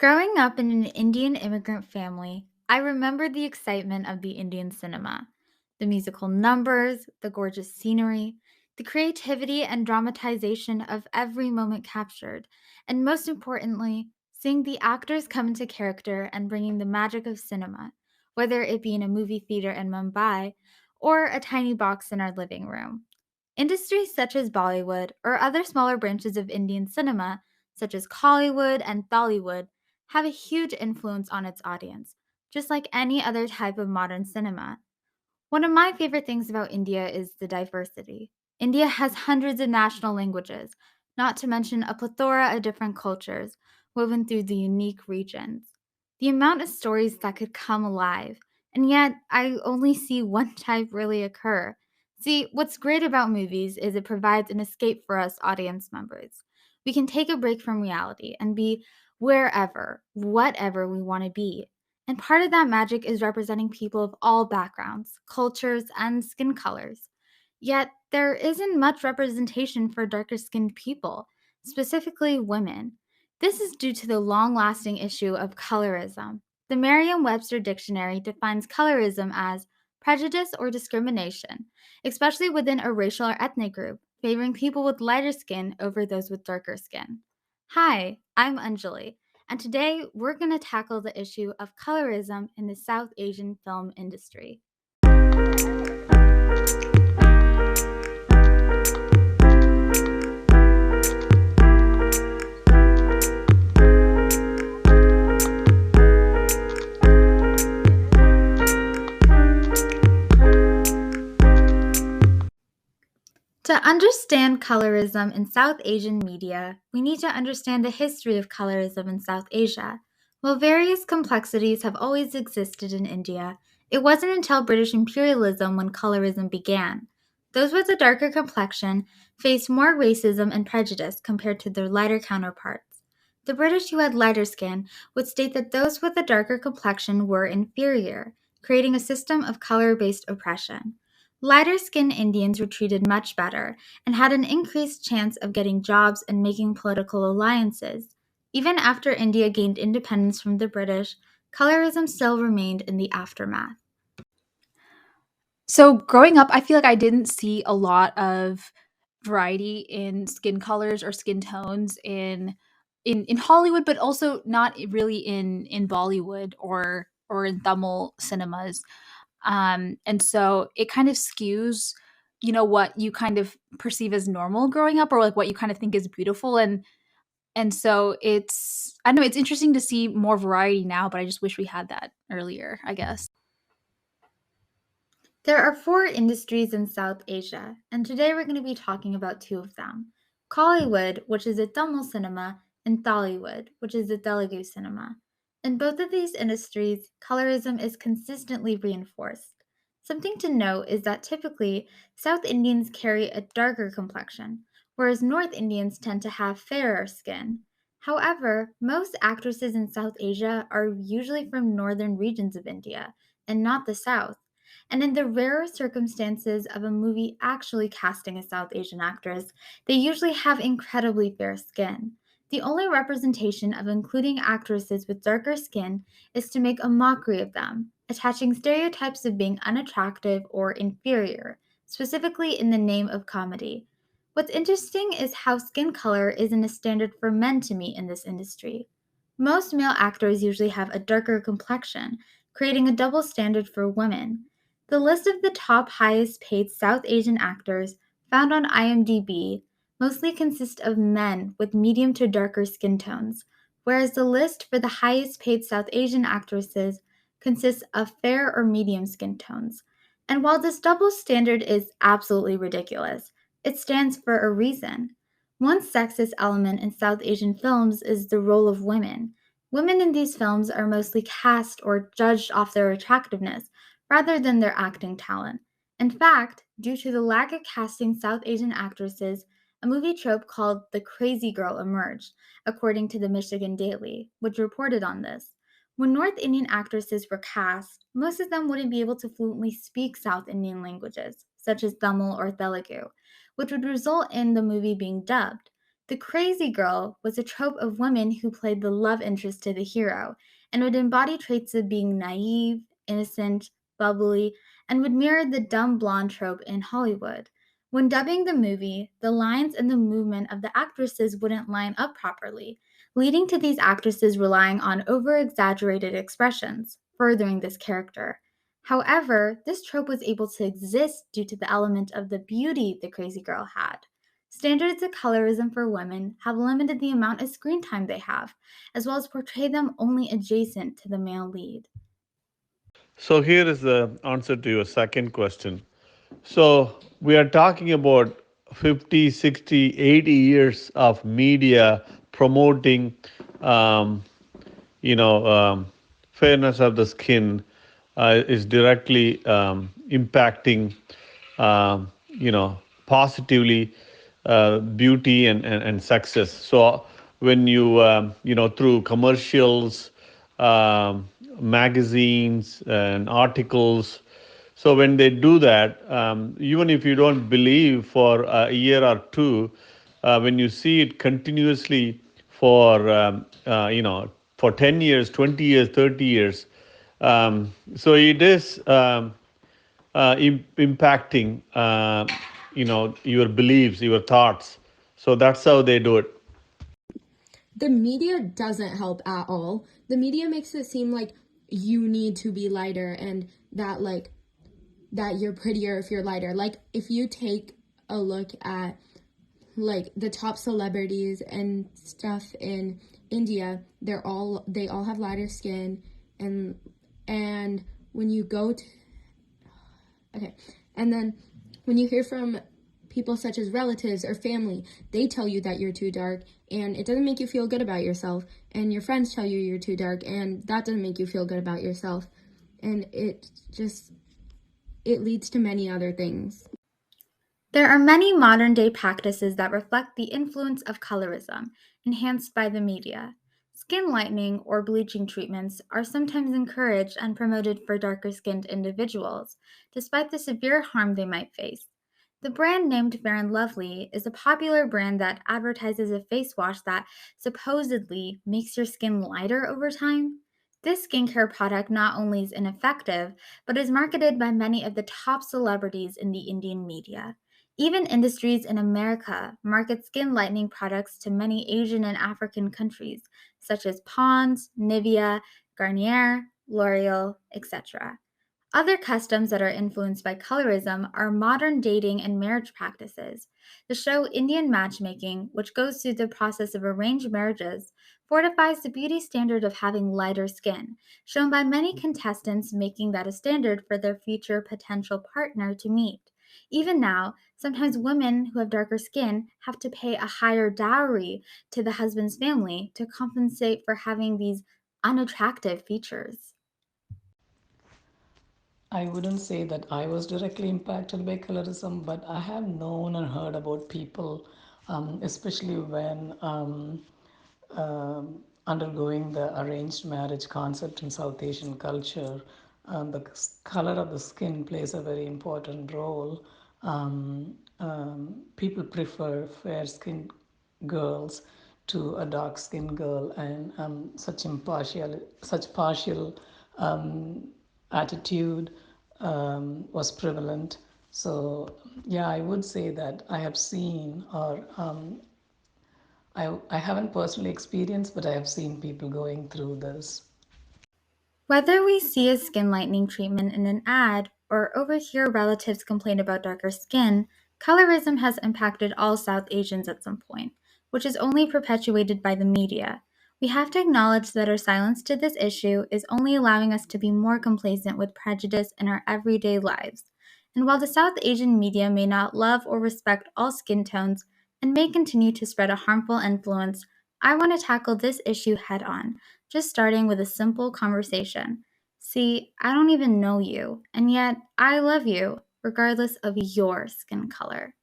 Growing up in an Indian immigrant family, I remember the excitement of the Indian cinema. The musical numbers, the gorgeous scenery, the creativity and dramatization of every moment captured, and most importantly, seeing the actors come into character and bringing the magic of cinema, whether it be in a movie theater in Mumbai or a tiny box in our living room. Industries such as Bollywood or other smaller branches of Indian cinema, such as Collywood and Tollywood, have a huge influence on its audience, just like any other type of modern cinema. One of my favorite things about India is the diversity. India has hundreds of national languages, not to mention a plethora of different cultures woven through the unique regions. The amount of stories that could come alive, and yet I only see one type really occur. See, what's great about movies is it provides an escape for us audience members. We can take a break from reality and be wherever, whatever we want to be. And part of that magic is representing people of all backgrounds, cultures, and skin colors. Yet, there isn't much representation for darker skinned people, specifically women. This is due to the long lasting issue of colorism. The Merriam Webster Dictionary defines colorism as prejudice or discrimination, especially within a racial or ethnic group, favoring people with lighter skin over those with darker skin. Hi, I'm Anjali, and today we're going to tackle the issue of colorism in the South Asian film industry. To understand colorism in South Asian media, we need to understand the history of colorism in South Asia. While various complexities have always existed in India, it wasn't until British imperialism when colorism began. Those with a darker complexion faced more racism and prejudice compared to their lighter counterparts. The British who had lighter skin would state that those with a darker complexion were inferior, creating a system of color based oppression. Lighter skinned Indians were treated much better and had an increased chance of getting jobs and making political alliances. Even after India gained independence from the British, colorism still remained in the aftermath. So growing up, I feel like I didn't see a lot of variety in skin colors or skin tones in Hollywood, but also not really in Bollywood or in Tamil cinemas. And so it kind of skews, what you kind of perceive as normal growing up, or like what you kind of think is beautiful. And so I don't know, it's interesting to see more variety now, but I just wish we had that earlier, I guess. There are four industries in South Asia, and today we're going to be talking about two of them: Collywood, which is a Tamil cinema, and Tollywood, which is a Telugu cinema. In both of these industries, colorism is consistently reinforced. Something to note is that typically South Indians carry a darker complexion, whereas North Indians tend to have fairer skin. However, most actresses in South Asia are usually from northern regions of India and not the South. And in the rarer circumstances of a movie actually casting a South Asian actress, they usually have incredibly fair skin. The only representation of including actresses with darker skin is to make a mockery of them, attaching stereotypes of being unattractive or inferior, specifically in the name of comedy. What's interesting is how skin color isn't a standard for men to meet in this industry. Most male actors usually have a darker complexion, creating a double standard for women. The list of the top highest paid South Asian actors found on IMDb mostly consists of men with medium to darker skin tones, whereas the list for the highest paid South Asian actresses consists of fair or medium skin tones. And while this double standard is absolutely ridiculous, it stands for a reason. One sexist element in South Asian films is the role of women. Women in these films are mostly cast or judged off their attractiveness rather than their acting talent. In fact, due to the lack of casting South Asian actresses, a movie trope called the crazy girl emerged, according to the Michigan Daily, which reported on this. When North Indian actresses were cast, most of them wouldn't be able to fluently speak South Indian languages, such as Tamil or Telugu, which would result in the movie being dubbed. The crazy girl was a trope of women who played the love interest to the hero and would embody traits of being naive, innocent, bubbly, and would mirror the dumb blonde trope in Hollywood. When dubbing the movie, the lines and the movement of the actresses wouldn't line up properly, leading to these actresses relying on over exaggerated expressions, furthering this character. However, this trope was able to exist due to the element of the beauty the crazy girl had. Standards of colorism for women have limited the amount of screen time they have, as well as portray them only adjacent to the male lead. So here is the answer to your second question. So we are talking about 50, 60, 80 years of media promoting, um, you know, fairness of the skin is directly impacting, positively beauty and success. So when you, through commercials, magazines, and articles, so when they do that, even if you don't believe for a year or two, when you see it continuously for for 10 years, 20 years, 30 years, so it is impacting your beliefs, your thoughts. So that's how they do it. The media doesn't help at all. The media makes it seem like you need to be lighter and that you're prettier if you're lighter. Like if you take a look at like the top celebrities and stuff in India, they all have lighter skin and when you go to okay, and then when you hear from people such as relatives or family, they tell you that you're too dark and it doesn't make you feel good about yourself. And your friends tell you you're too dark and that doesn't make you feel good about yourself. And it leads to many other things. There are many modern day practices that reflect the influence of colorism, enhanced by the media. Skin lightening or bleaching treatments are sometimes encouraged and promoted for darker skinned individuals, despite the severe harm they might face. The brand named Fair and Lovely is a popular brand that advertises a face wash that supposedly makes your skin lighter over time. This skincare product not only is ineffective, but is marketed by many of the top celebrities in the Indian media. Even industries in America market skin lightening products to many Asian and African countries, such as Pond's, Nivea, Garnier, L'Oreal, etc. Other customs that are influenced by colorism are modern dating and marriage practices. The show Indian Matchmaking, which goes through the process of arranged marriages, fortifies the beauty standard of having lighter skin, shown by many contestants making that a standard for their future potential partner to meet. Even now, sometimes women who have darker skin have to pay a higher dowry to the husband's family to compensate for having these unattractive features. I wouldn't say that I was directly impacted by colorism, but I have known and heard about people, especially when undergoing the arranged marriage concept in South Asian culture. The color of the skin plays a very important role. People prefer fair skinned girls to a dark skinned girl, and such partial um, attitude was prevalent. So, yeah, I would say that I have seen, or I haven't personally experienced, but I have seen people going through this. Whether we see a skin lightening treatment in an ad or overhear relatives complain about darker skin, colorism has impacted all South Asians at some point, which is only perpetuated by the media. We have to acknowledge that our silence to this issue is only allowing us to be more complacent with prejudice in our everyday lives. And while the South Asian media may not love or respect all skin tones and may continue to spread a harmful influence, I want to tackle this issue head on, just starting with a simple conversation. See, I don't even know you, and yet I love you, regardless of your skin color.